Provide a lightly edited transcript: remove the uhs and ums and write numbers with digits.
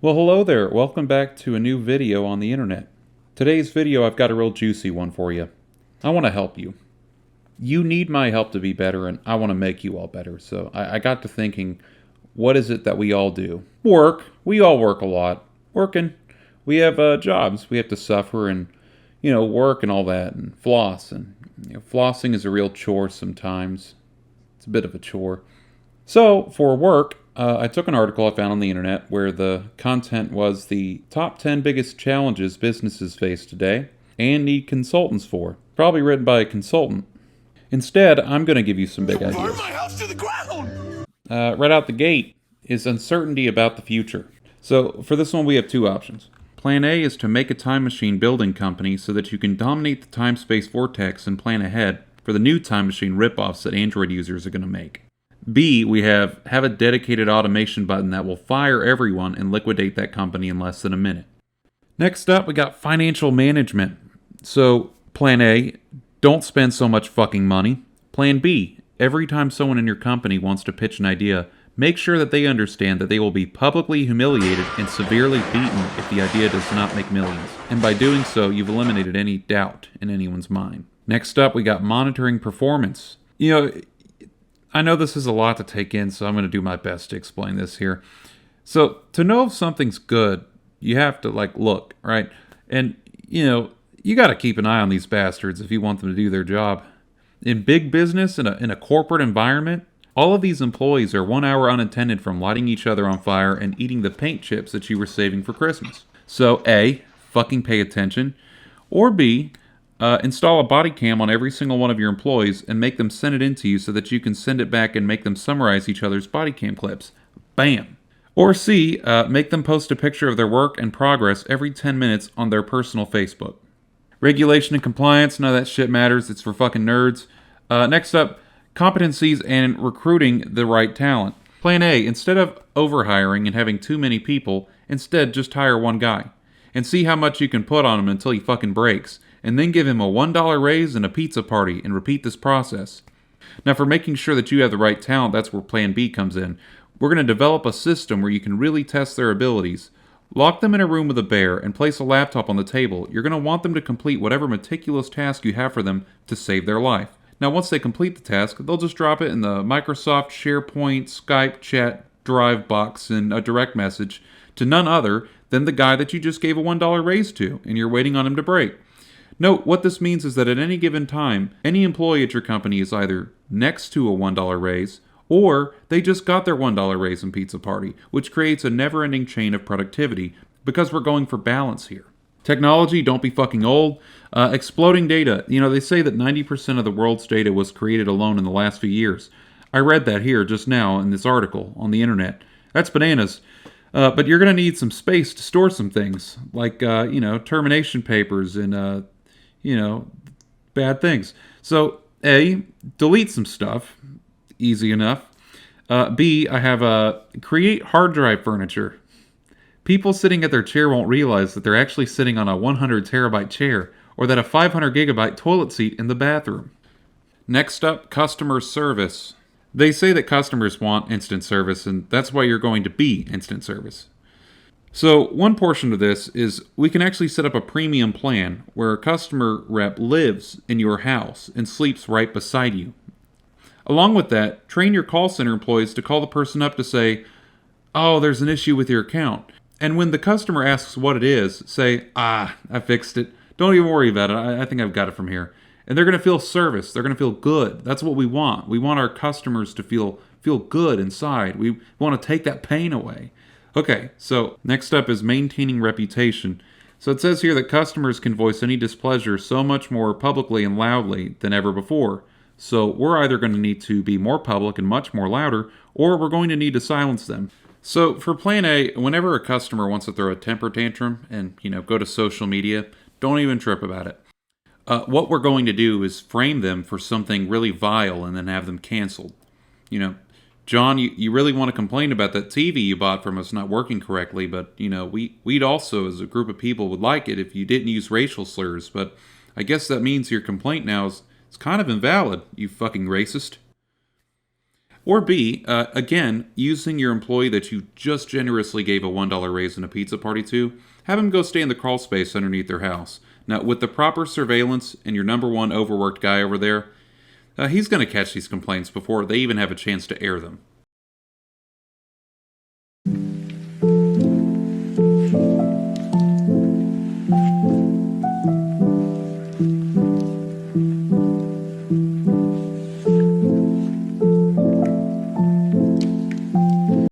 Well, hello there. Welcome back to a new video on the internet. Today's video, I've got a real juicy one for you. I want to help you. You need my help to be better, and I want to make you all better. So I got to thinking, what is it that we all do? Work. We all work a lot. Working. We have jobs. We have to suffer and, work and all that, and floss. And flossing is a real chore sometimes. It's a bit of a chore. So, for work, I took an article I found on the internet where the content was the top 10 biggest challenges businesses face today and need consultants for. Probably written by a consultant. Instead, I'm going to give you some big ideas. Burn my house to the ground! Right out the gate is uncertainty about the future. So, for this one, we have two options. Plan A is to make a time machine building company so that you can dominate the time-space vortex and plan ahead for the new time machine ripoffs that Android users are going to make. B, we have a dedicated automation button that will fire everyone and liquidate that company in less than a minute. Next up, we got financial management. So, plan A, don't spend so much fucking money. Plan B, every time someone in your company wants to pitch an idea, make sure that they understand that they will be publicly humiliated and severely beaten if the idea does not make millions. And by doing so, you've eliminated any doubt in anyone's mind. Next up, we got monitoring performance. I know this is a lot to take in, so I'm going to do my best to explain this here. So, to know if something's good, you have to, look, right? And, you got to keep an eye on these bastards if you want them to do their job. In big business, in a corporate environment, all of these employees are 1 hour unattended from lighting each other on fire and eating the paint chips that you were saving for Christmas. So, A, fucking pay attention. Or B, install a body cam on every single one of your employees and make them send it in to you so that you can send it back and make them summarize each other's body cam clips. Bam. Or C, make them post a picture of their work and progress every 10 minutes on their personal Facebook. Regulation and compliance, none of that shit matters. It's for fucking nerds. Next up, competencies and recruiting the right talent. Plan A, instead of overhiring and having too many people, instead just hire one guy. And see how much you can put on him until he fucking breaks. And then give him a $1 raise and a pizza party and repeat this process. Now, for making sure that you have the right talent, that's where Plan B comes in. We're going to develop a system where you can really test their abilities. Lock them in a room with a bear and place a laptop on the table. You're going to want them to complete whatever meticulous task you have for them to save their life. Now, once they complete the task, they'll just drop it in the Microsoft, SharePoint, Skype, chat, Drive box, and a direct message to none other than the guy that you just gave a $1 raise to, and you're waiting on him to break. Note, what this means is that at any given time, any employee at your company is either next to a $1 raise, or they just got their $1 raise and pizza party, which creates a never-ending chain of productivity, because we're going for balance here. Technology, don't be fucking old. Exploding data. They say that 90% of the world's data was created alone in the last few years. I read that here just now in this article on the internet. That's bananas. But you're going to need some space to store some things, like, termination papers and, bad things. So, A, delete some stuff. Easy enough. B, I have create hard drive furniture. People sitting at their chair won't realize that they're actually sitting on a 100 terabyte chair or that a 500 gigabyte toilet seat in the bathroom. Next up, customer service. They say that customers want instant service, and that's why you're going to be instant service. So one portion of this is we can actually set up a premium plan where a customer rep lives in your house and sleeps right beside you. Along with that, train your call center employees to call the person up to say, "Oh, there's an issue with your account." And when the customer asks what it is, say, I fixed it. Don't even worry about it. I think I've got it from here. And they're going to feel service. They're going to feel good. That's what we want. We want our customers to feel good inside. We want to take that pain away. Okay, so next up is maintaining reputation. So it says here that customers can voice any displeasure so much more publicly and loudly than ever before. So we're either going to need to be more public and much more louder, or we're going to need to silence them. So for Plan A, whenever a customer wants to throw a temper tantrum and, go to social media, don't even trip about it. What we're going to do is frame them for something really vile and then have them canceled. John, you really want to complain about that TV you bought from us not working correctly, but, we'd also, as a group of people, would like it if you didn't use racial slurs, but I guess that means your complaint now is kind of invalid, you fucking racist. Or B, again, using your employee that you just generously gave a $1 raise in a pizza party to, have him go stay in the crawl space underneath their house. Now, with the proper surveillance and your number one overworked guy over there, he's going to catch these complaints before they even have a chance to air them.